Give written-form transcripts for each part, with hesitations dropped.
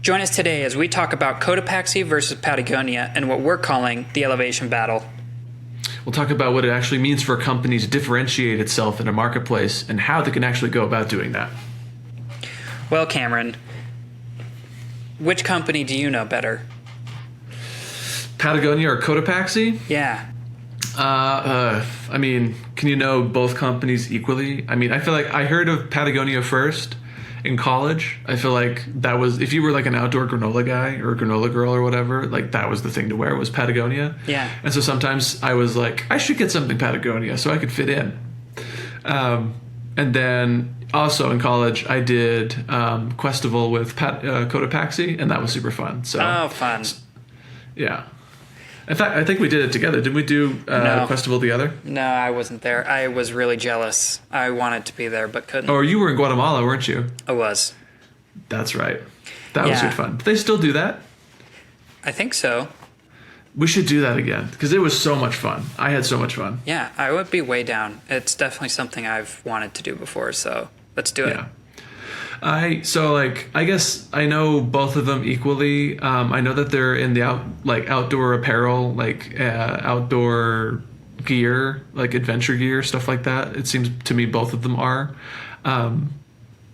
Join us today as we talk about Cotopaxi versus Patagonia and what we're calling the elevation battle. We'll talk about what it actually means for a company to differentiate itself in a marketplace and how they can actually go about doing that. Well, Cameron, which company do you know better? Patagonia or Cotopaxi? Yeah. I mean, can you know both companies equally? I mean, I feel like I heard of Patagonia first in college. I feel like that was, if you were like an outdoor granola guy or granola girl or whatever, like that was the thing to wear, was Patagonia. Yeah. And so sometimes I was like, I should get something Patagonia so I could fit in. And then also in college, I did Questival with Cotopaxi, and that was super fun. So, Oh, fun. Yeah. In fact, I think we did it together. Didn't we do No. Questival together? No, I wasn't there. I was really jealous. I wanted to be there, but couldn't. Or you were in Guatemala, weren't you? I was. That's right. That was Yeah. good fun. Do they still do that? I think so. We should do that again because it was so much fun. I had so much fun. Yeah, I would be way down. It's definitely something I've wanted to do before, so let's do it. Yeah. I guess I know both of them equally. I know that they're in the outdoor apparel, outdoor gear, like adventure gear, stuff like that. It seems to me both of them are.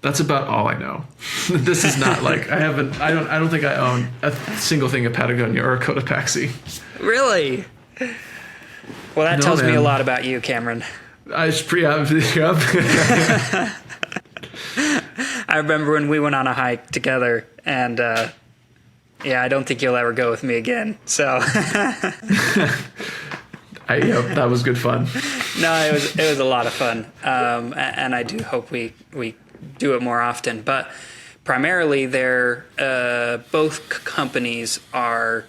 That's about all I know. This is not like I don't think I own a single thing of Patagonia or a Cotopaxi. Really? Well, that tells me a lot about you, Cameron. It's pretty obvious. Yep. I remember when we went on a hike together, and I don't think you'll ever go with me again. So, That was good fun. No, it was a lot of fun, and I do hope we do it more often. But primarily, both companies are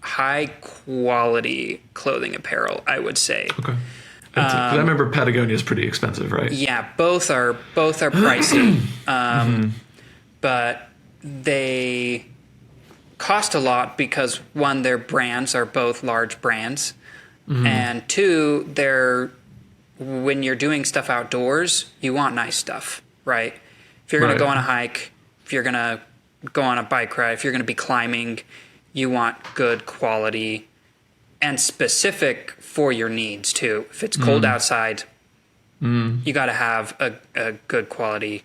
high quality clothing apparel, I would say. Okay. I remember Patagonia is pretty expensive, right? Yeah, both are pricey, but they cost a lot because one, their brands are both large brands, and two, when you're doing stuff outdoors, you want nice stuff, right? If you're going to go on a hike, if you're going to go on a bike ride, if you're going to be climbing, you want good quality and specific for your needs too. If it's cold outside, you got to have a good quality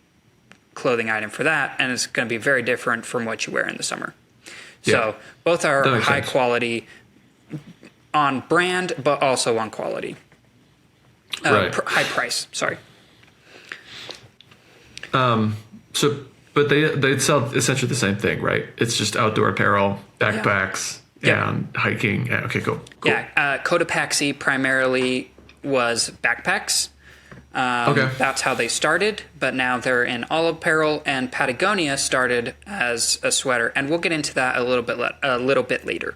clothing item for that, and it's going to be very different from what you wear in the summer. Yeah. So both are high quality on brand, but also on quality. High price. Sorry. But they sell essentially the same thing, right? It's just outdoor apparel, backpacks. Yeah. And hiking. Yeah, okay, cool. Yeah, Cotopaxi primarily was backpacks. Okay. That's how they started, but now they're in all apparel, and Patagonia started as a sweater, and we'll get into that a little bit later.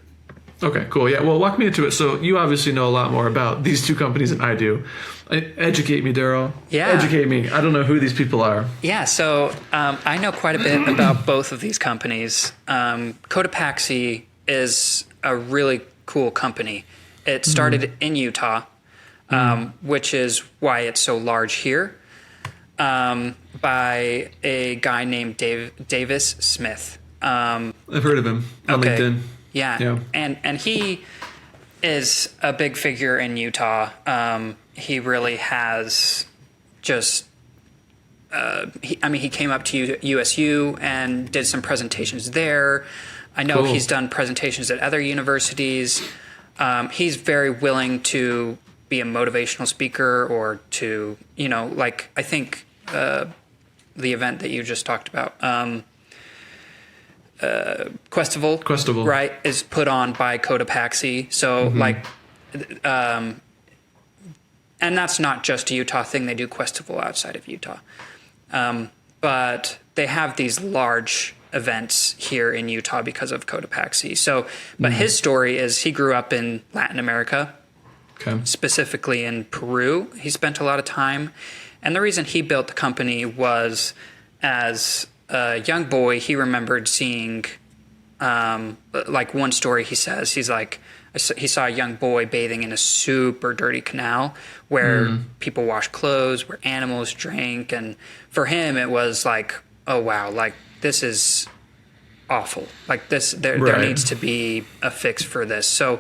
Okay, cool. Yeah, well, walk me into it. So you obviously know a lot more about these two companies than I do. Educate me, Daryl. Yeah. Educate me. I don't know who these people are. Yeah, so I know quite a bit about both of these companies. Cotopaxi is a really cool company. It started in Utah, which is why it's so large here, by a guy named Davis Smith. I've heard of him on LinkedIn. Yeah. And he is a big figure in Utah. He really has just... he came up to USU and did some presentations there. I know he's done presentations at other universities. He's very willing to be a motivational speaker or to, I think the event that you just talked about, Questival, right, is put on by Cotopaxi. So, and that's not just a Utah thing. They do Questival outside of Utah. But they have these large events here in Utah because of Cotopaxi. So, but his story is he grew up in Latin America, specifically in Peru. He spent a lot of time. And the reason he built the company was as a young boy, he remembered seeing, one story he says, he's like, he saw a young boy bathing in a super dirty canal where people wash clothes, where animals drink. And for him, it was like, oh, wow, like this is awful. Like this, there Right. needs to be a fix for this. So,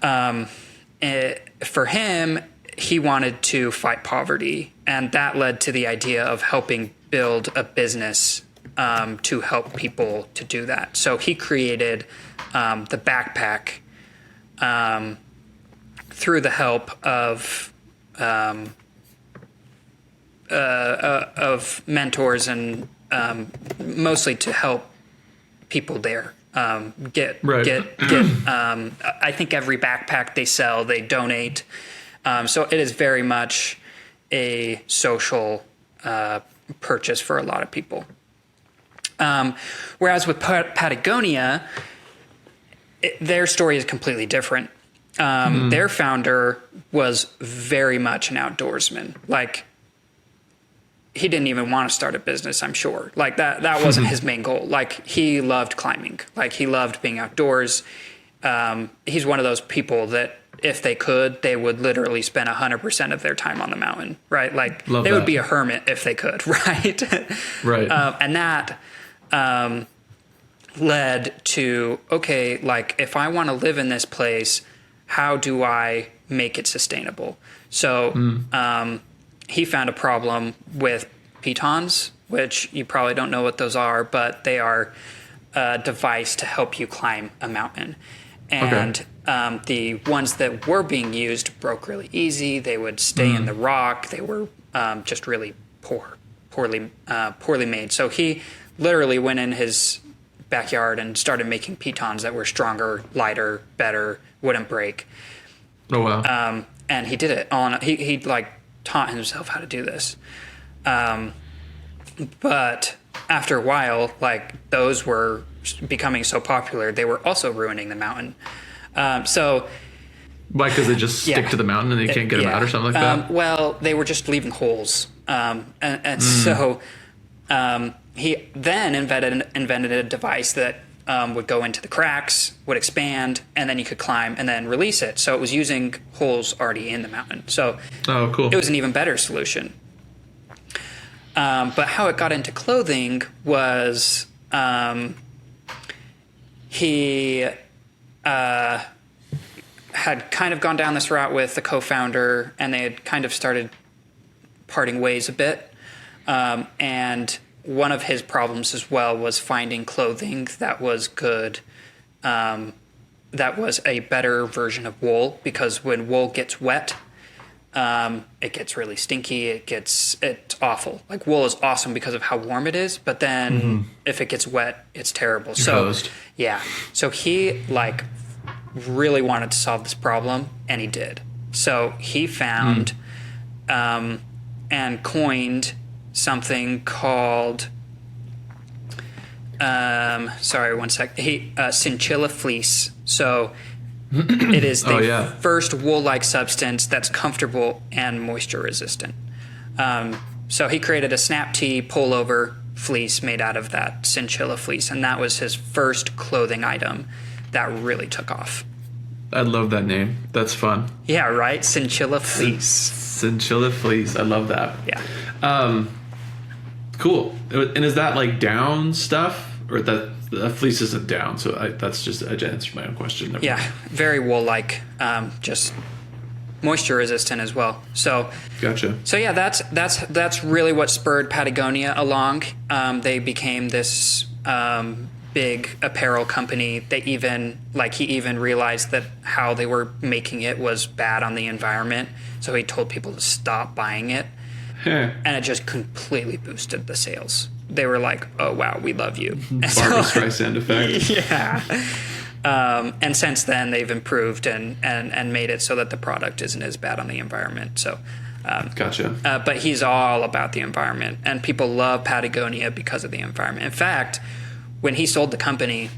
for him, he wanted to fight poverty, and that led to the idea of helping build a business to help people to do that. So he created the backpack through the help of mentors and mostly to help people there get. I think every backpack they sell, they donate. So it is very much a social purchase for a lot of people. Whereas with Patagonia, their story is completely different. Their founder was very much an outdoorsman. Like, he didn't even want to start a business, I'm sure. Like, that wasn't his main goal. Like, he loved climbing. Like, he loved being outdoors. He's one of those people that if they could, they would literally spend 100% of their time on the mountain, right? Like, they would be a hermit if they could, right? Right. And that led to, okay, like, if I want to live in this place, how do I make it sustainable? So he found a problem with pitons, which you probably don't know what those are, but they are a device to help you climb a mountain. And the ones that were being used broke really easy. They would stay in the rock. They were just really poorly made. So he literally went in his backyard and started making pitons that were stronger, lighter, better, wouldn't break. Oh wow! And he did it on. He like taught himself how to do this. But after a while, like, those were becoming so popular, they were also ruining the mountain. So why? Because they just stick to the mountain and you can't get them out or something like that? Well, they were just leaving holes. So he then invented a device that would go into the cracks, would expand, and then you could climb and then release it. So it was using holes already in the mountain. So oh, cool. It was an even better solution. But how it got into clothing was he had kind of gone down this route with the co-founder, and they had kind of started parting ways a bit. And one of his problems as well was finding clothing that was good, that was a better version of wool, because when wool gets wet, it gets really stinky. It's awful. Like, wool is awesome because of how warm it is, but then if it gets wet, it's terrible. Exposed. Yeah. So he like really wanted to solve this problem, and he did. So he found and coined something called chinchilla fleece. So it is the first wool-like substance that's comfortable and moisture resistant. So he created a snap tee pullover fleece made out of that chinchilla fleece, and that was his first clothing item that really took off. I love that name. That's fun. Yeah, right? Chinchilla fleece. Chinchilla fleece. I love that. Yeah. Cool. And is that like down stuff, or that the fleece isn't down? So that's just, I answered my own question. Yeah, very wool-like, just moisture resistant as well. So gotcha. So yeah, that's really what spurred Patagonia along. They became this big apparel company. He even realized that how they were making it was bad on the environment. So he told people to stop buying it. And it just completely boosted the sales. They were like, "Oh wow, we love you." Barbra Streisand effect. Yeah. And since then, they've improved and made it so that the product isn't as bad on the environment. So, gotcha. But he's all about the environment, and people love Patagonia because of the environment. In fact, when he sold the company,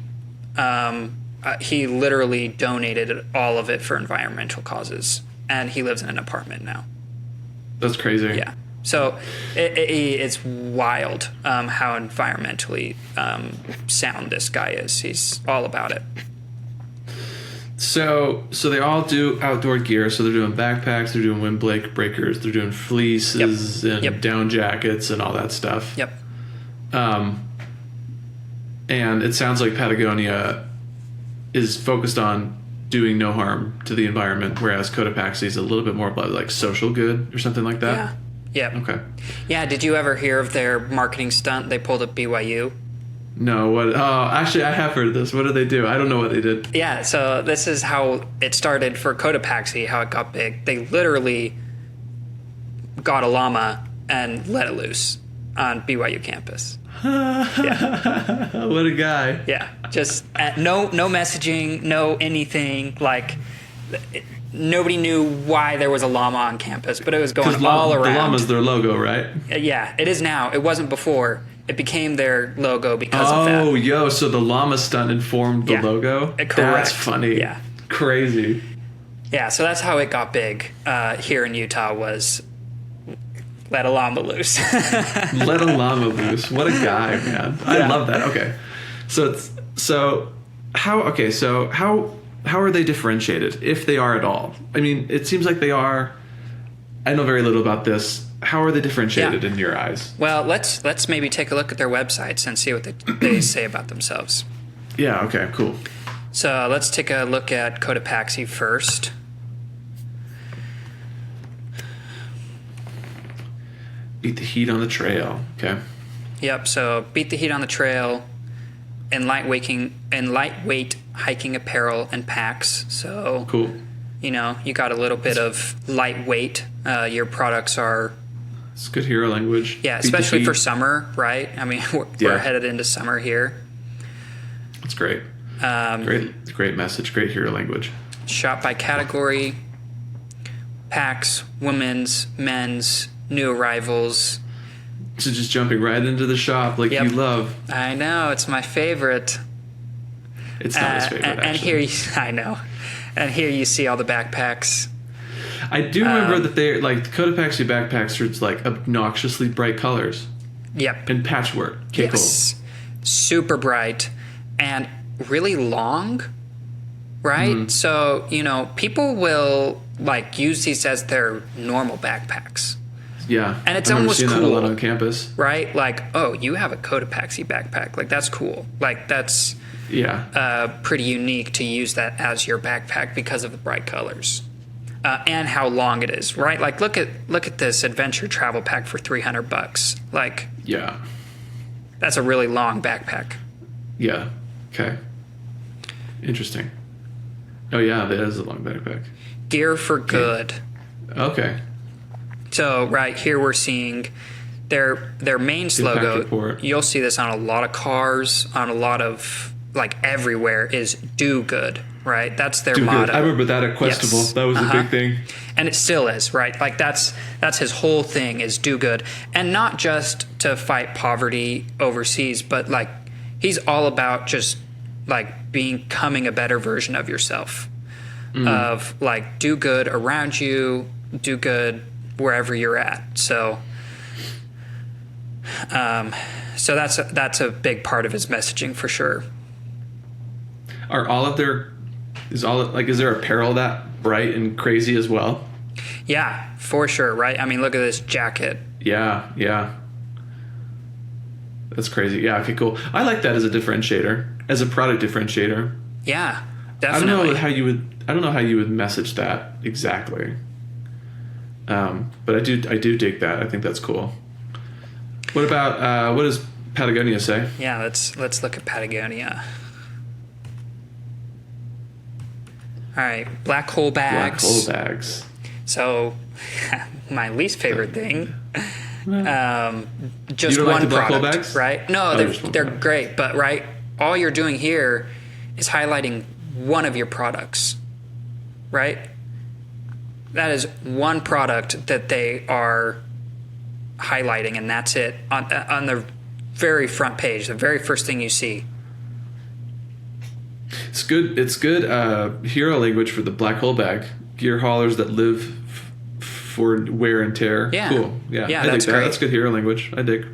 he literally donated all of it for environmental causes, and he lives in an apartment now. That's crazy. Yeah. So it's wild how environmentally sound this guy is. He's all about it. So they all do outdoor gear. So they're doing backpacks, they're doing wind breakers, they're doing fleeces and down jackets and all that stuff. Yep. And it sounds like Patagonia is focused on doing no harm to the environment, whereas Cotopaxi is a little bit more about like social good or something like that. Yeah. Okay. Yeah. Did you ever hear of their marketing stunt they pulled at BYU? No. What? Oh, actually, I have heard of this. What did they do? I don't know what they did. Yeah. So this is how it started for Cotopaxi. How it got big. They literally got a llama and let it loose on BYU campus. Yeah. What a guy. Yeah. Just no messaging, no anything. Like nobody knew why there was a llama on campus, but it was going all around. The llama's their logo, right? Yeah, it is now. It wasn't before. It became their logo because of that. Oh, yo, so the llama stunt informed the logo? Correct. That's funny. Yeah. Crazy. Yeah, so that's how it got big here in Utah was let a llama loose. Let a llama loose. What a guy, man. I love that. Okay. So how are they differentiated, if they are at all? I mean, it seems like they are. I know very little about this. How are they differentiated in your eyes? Well, let's maybe take a look at their websites and see what they say about themselves. Yeah, okay, cool. So let's take a look at Cotopaxi first. Beat the heat on the trail. Okay. Yep, so beat the heat on the trail in lightweight hiking apparel and packs. So Cool. You know, you got a little bit of lightweight. Your products are... It's good hero language. Yeah, especially for summer, right? I mean, we're headed into summer here. That's great. Great message. Great hero language. Shop by category. Packs, women's, men's, new arrivals. So just jumping right into the shop like you love. I know, it's my favorite. It's not his favorite, and actually. I know. And here you see all the backpacks. I do remember that they're like the Cotopaxi backpacks are like obnoxiously bright colors. Yep. And patchwork. Okay, yes. Cool. Super bright and really long, right? Mm. So, you know, people will like use these as their normal backpacks. Yeah. And it's I almost seeing cool. That a lot on campus. Right? Like, oh, you have a Cotopaxi backpack. Like, that's cool. Like, that's pretty unique to use that as your backpack because of the bright colors. And how long it is, right? Like, look at this adventure travel pack for $300. Like, that's a really long backpack. Yeah. Okay. Interesting. Oh yeah, that is a long backpack. Gear for good. Okay. So right here we're seeing their main logo. You'll see this on a lot of cars, on a lot of like everywhere is do good. Right, that's their motto. Good. I remember that at Questival. Yes. That was a big thing, and it still is. Right, like that's his whole thing is do good, and not just to fight poverty overseas, but like he's all about just like becoming a better version of yourself. Of like do good around you, do good wherever you're at. So, so that's a big part of his messaging for sure. Are all of their is there apparel that bright and crazy as well? Yeah, for sure, right? I mean, look at this jacket. Yeah. That's crazy. Yeah, okay, cool. I like that as a differentiator, as a product differentiator. Yeah, definitely. I don't know how you would message that exactly. But I do dig that. I think that's cool. What about what does Patagonia say? Yeah, let's look at Patagonia. All right, black hole bags. Black hole bags. So, my least favorite thing. Just you don't one like the black product, hole bags? right? No, they're great, but right, all you're doing here is highlighting one of your products, right? That is one product that they are highlighting, and that's it on the very front page, the very first thing you see. It's good. It's good hero language for the black hole bag. Gear haulers that live for wear and tear. Yeah. Cool. Yeah. I that's dig that. great. That's good hero language. I dig.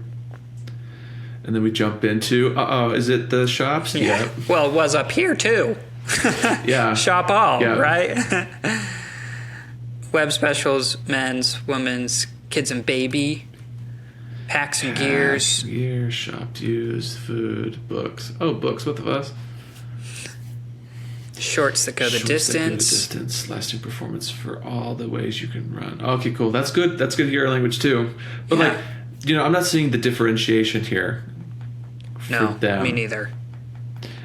And then we jump into is it the shops? Yeah. Well, it was up here too. Yeah. Shop all, right? Web specials, men's, women's, kids and baby. Packs and gears. Gear, shopped, used, food, books. Oh, books. What the fuss? Shorts that go the distance. Distance, lasting performance for all the ways you can run. Okay, cool. That's good. That's good hero language too. But Yeah. like, I'm not seeing the differentiation here. No, for them. me neither.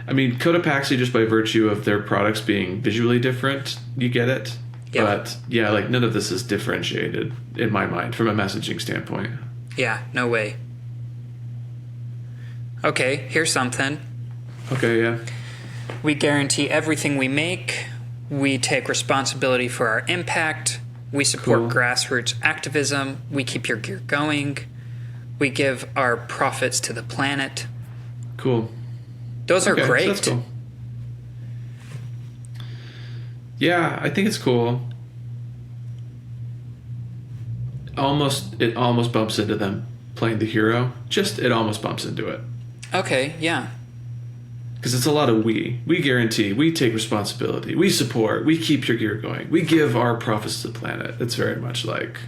I mean, Cotopaxi, just by virtue of their products being visually different, you get it. Yeah. But yeah, like none of this is differentiated in my mind from a messaging standpoint. Yeah, no way. Okay, here's something. Okay, yeah. We guarantee everything we make. We take responsibility for our impact. We support Cool. grassroots activism. We keep your gear going. We give our profits to the planet. Cool. Those are Okay, so great. that's cool. Yeah, I think it's cool. It almost bumps into them playing the hero. It almost bumps into it. Okay, yeah. Because it's a lot of we. We guarantee. We take responsibility. We support. We keep your gear going. We give our profits to the planet. It's very much like,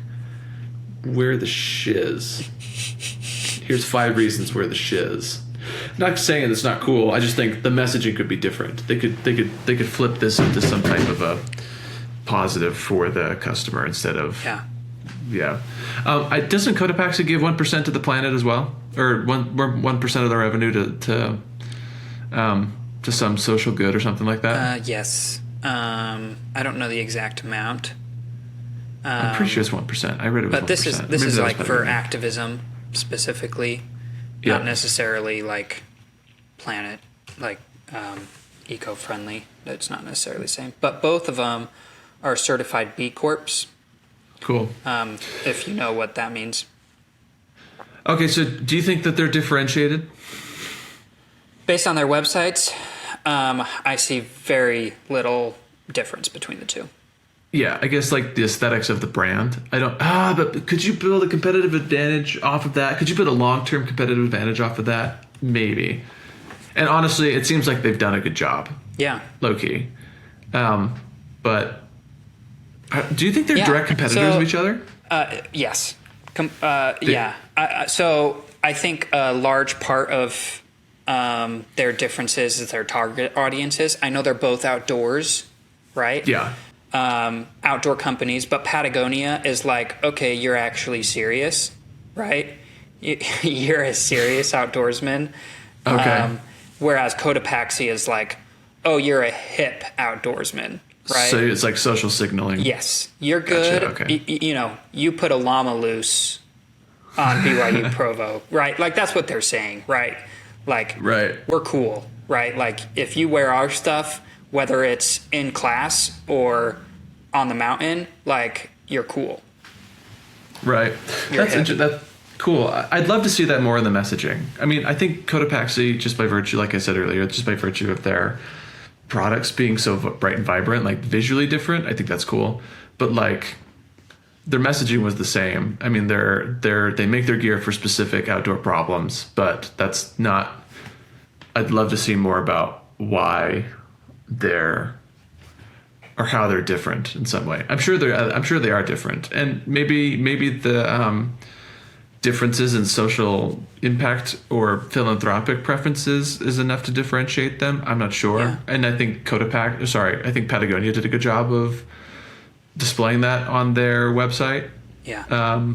we're the shiz. Here's 5 reasons we're the shiz. Not saying it's not cool. I just think the messaging could be different. They could flip this into some type of a positive for the customer instead of Yeah. Doesn't Cotopaxi give 1% to the planet as well, or 1% of their revenue to some social good or something like that? Yes. I don't know the exact amount. I'm pretty sure it's 1%. I read it was 1%. But this is Maybe that was like better for than me. activism specifically, Yeah. not necessarily like planet, like eco-friendly. That's not necessarily the same. But both of them are certified B Corps. Cool. If you know what that means. Okay, so do you think that they're differentiated? Based on their websites, I see very little difference between the two. Yeah, I guess like the aesthetics of the brand. But could you build a competitive advantage off of that? Could you build a long-term competitive advantage off of that? Maybe. And honestly, it seems like they've done a good job. Yeah. Low key. But do you think they're direct competitors of each other? Yes. Yeah. So I think a large part of their differences is their target audiences. I know they're both outdoors, right? Yeah. Outdoor companies, but Patagonia is like, okay, you're actually serious, right? You're a serious outdoorsman. Okay. Whereas Cotopaxi is like, oh, you're a hip outdoorsman, right? So it's like social signaling. Yes, you're good. Gotcha, okay. You put a llama loose on BYU Provo, right? Like that's what they're saying, right? Like, Right. we're cool, right? Like if you wear our stuff, whether it's in class or on the mountain, like you're cool. Right. You're hip. That's cool. I'd love to see that more in the messaging. I mean, I think Cotopaxi, just by virtue, like I said earlier, just by virtue of their products being so bright and vibrant, like visually different, I think that's cool. But like their messaging was the same. I mean, they make their gear for specific outdoor problems, but that's not. I'd love to see more about why they're or how they're different in some way. I'm sure they are different, and maybe the differences in social impact or philanthropic preferences is enough to differentiate them. I'm not sure. Yeah. And I think I think Patagonia did a good job of displaying that on their website. Yeah.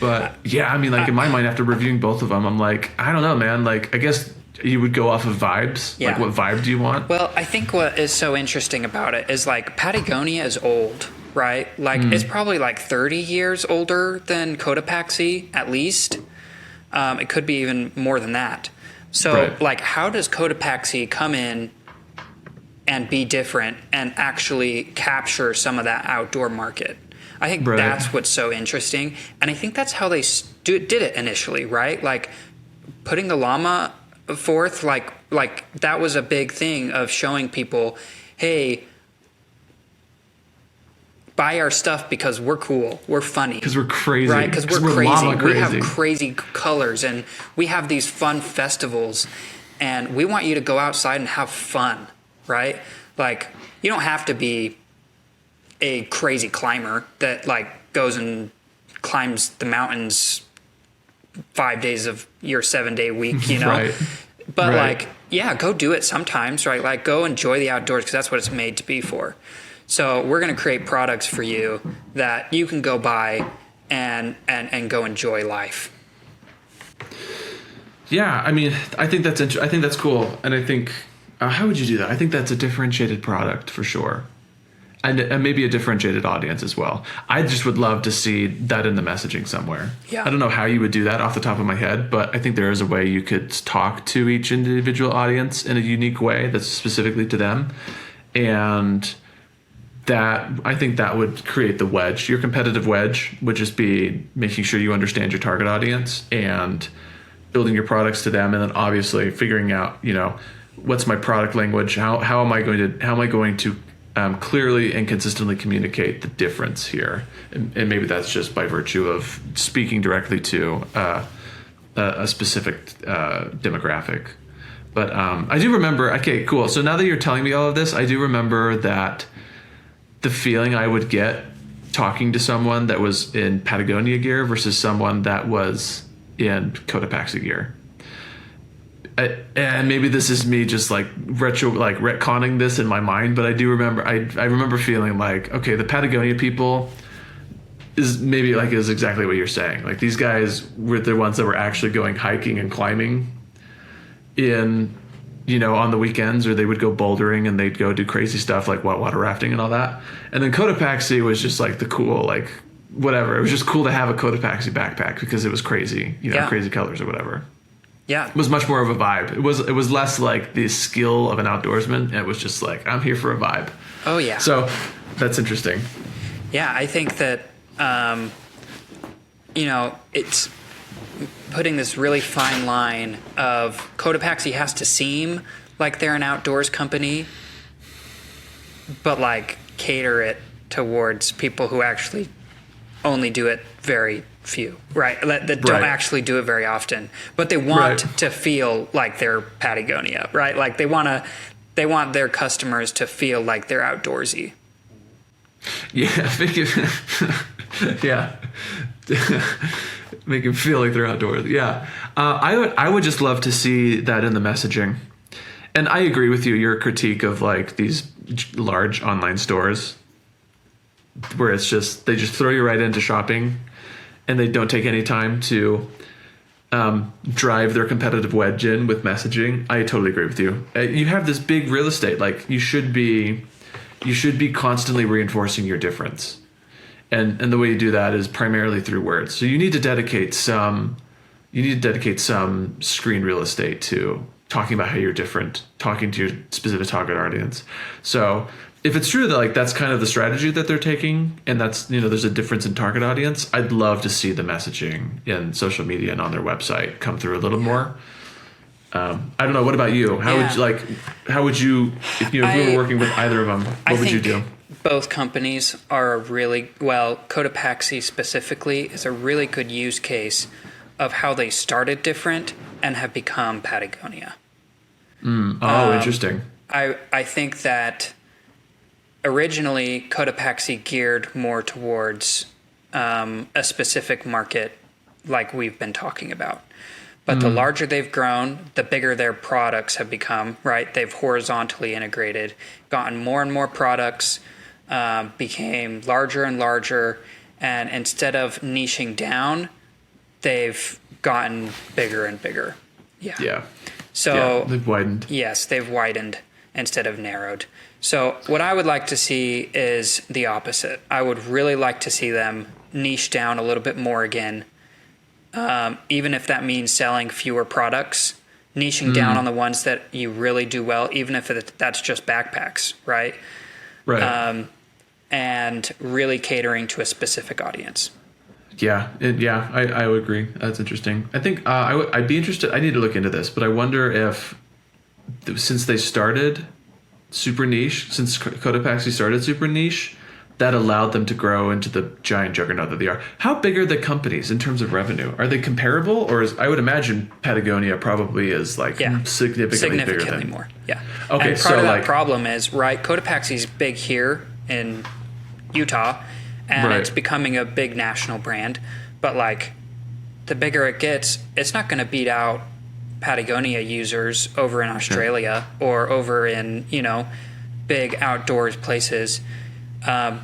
But yeah, I mean, like in my mind, after reviewing both of them, I'm like, I don't know, man. Like, I guess you would go off of vibes. Yeah. Like, what vibe do you want? Well, I think what is so interesting about it is like Patagonia is old, right? Like it's probably like 30 years older than Cotopaxi, at least. It could be even more than that. So Right. like, how does Cotopaxi come in and be different and actually capture some of that outdoor market? I think Right. that's what's so interesting. And I think that's how they did it initially, right? Like putting the llama forth, like that was a big thing of showing people, hey, buy our stuff because we're cool, we're funny, Because we're crazy. right? Because we're crazy. llama We crazy. have crazy colors, and we have these fun festivals, and we want you to go outside and have fun, right? Like you don't have to be a crazy climber that like goes and climbs the mountains 5 days of your 7-day week, you know? Right. But Right. like, yeah, go do it sometimes, right? Like go enjoy the outdoors because that's what it's made to be for. So we're going to create products for you that you can go buy and go enjoy life. Yeah, I mean, I think that's cool, and I think how would you do that? I think that's a differentiated product for sure, and maybe a differentiated audience as well. I just would love to see that in the messaging somewhere. Yeah. I don't know how you would do that off the top of my head, but I think there is a way you could talk to each individual audience in a unique way that's specifically to them, and that I think that would create the wedge. Your competitive wedge would just be making sure you understand your target audience and building your products to them, and then obviously figuring out, what's my product language? How am I going to clearly and consistently communicate the difference here? And maybe that's just by virtue of speaking directly to a specific demographic. But I do remember. Okay, cool. So now that you're telling me all of this, I do remember that the feeling I would get talking to someone that was in Patagonia gear versus someone that was in Cotopaxi gear. And maybe this is me just retconning this in my mind, but I do remember, I remember feeling like, okay, the Patagonia people is exactly what you're saying. Like these guys were the ones that were actually going hiking and climbing on the weekends, or they would go bouldering and they'd go do crazy stuff like whitewater rafting and all that. And then Cotopaxi was just like the cool, like whatever. It was just cool to have a Cotopaxi backpack because it was crazy, crazy colors or whatever. Yeah. It was much more of a vibe. It was less like the skill of an outdoorsman. It was just like, I'm here for a vibe. Oh yeah. So that's interesting. Yeah, I think that, it's putting this really fine line of Cotopaxi has to seem like they're an outdoors company, but like cater it towards people who actually only do it very few, right? That don't actually do it very often, but they want to feel like they're Patagonia, right? Like they want their customers to feel like they're outdoorsy. Yeah, yeah. Make them feel like they're outdoors. Yeah, I would just love to see that in the messaging. And I agree with you. Your critique of like these large online stores, where it's just they just throw you right into shopping, and they don't take any time to drive their competitive wedge in with messaging. I totally agree with you. You have this big real estate. Like you should be constantly reinforcing your difference. And the way you do that is primarily through words. So you need to dedicate some screen real estate to talking about how you're different, talking to your specific target audience. So if it's true that like that's kind of the strategy that they're taking, and that's there's a difference in target audience, I'd love to see the messaging in social media and on their website come through a little more. I don't know. What about you? How would you if you were working with either of them? What would you do? Both companies are Cotopaxi specifically is a really good use case of how they started different and have become Patagonia. Interesting. I think that originally Cotopaxi geared more towards a specific market like we've been talking about. But the larger they've grown, the bigger their products have become, right? They've horizontally integrated, gotten more and more products, became larger and larger, and instead of niching down, they've gotten bigger and bigger. Yeah. So they've widened. Yes, they've widened instead of narrowed. So what I would like to see is the opposite. I would really like to see them niche down a little bit more again, even if that means selling fewer products, niching down on the ones that you really do well, even if that's just backpacks, right? Right. And really catering to a specific audience. I would agree. That's interesting. I think I'd be interested. I need to look into this, but I wonder if since they started super niche, since Cotopaxi started super niche, that allowed them to grow into the giant juggernaut that they are. How big are the companies in terms of revenue? Are they comparable, or I would imagine Patagonia probably is significantly bigger than more. Yeah. Okay, and part of that problem is Cotopaxi's big here in Utah, and it's becoming a big national brand, but the bigger it gets, it's not going to beat out Patagonia users over in Australia or over in, big outdoors places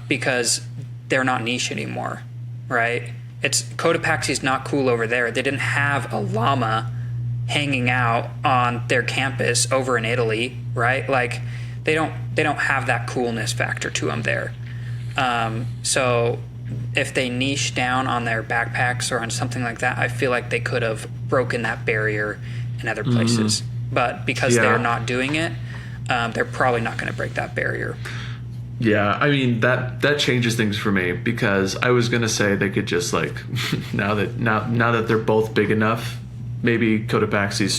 because they're not niche anymore, right? Cotopaxi's not cool over there. They didn't have a llama hanging out on their campus over in Italy, right? Like they don't have that coolness factor to them there. So if they niche down on their backpacks or on something like that, I feel like they could have broken that barrier in other places. But because they're not doing it, they're probably not going to break that barrier. Yeah, I mean that changes things for me, because I was gonna say they could just like now that they're both big enough, maybe Cotopaxi's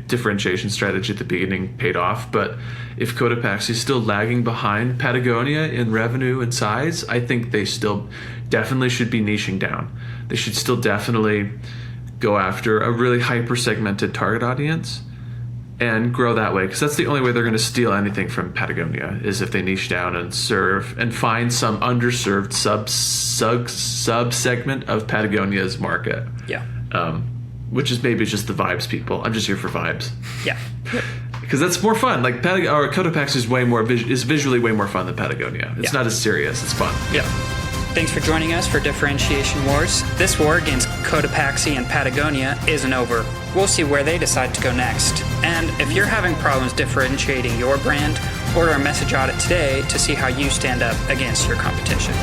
differentiation strategy at the beginning paid off. But if Cotopaxi's still lagging behind Patagonia in revenue and size, I think they still definitely should be niching down. They should still definitely go after a really hyper segmented target audience and grow that way, because that's the only way they're going to steal anything from Patagonia, is if they niche down and serve and find some underserved sub segment of Patagonia's market. Yeah. Which is maybe just the vibes people. I'm just here for vibes. Yeah. Because that's more fun. Like Cotopaxi is visually way more fun than Patagonia. It's not as serious. It's fun. Yeah. Thanks for joining us for Differentiation Wars. This war against Cotopaxi and Patagonia isn't over. We'll see where they decide to go next. And if you're having problems differentiating your brand, order a message audit today to see how you stand up against your competition.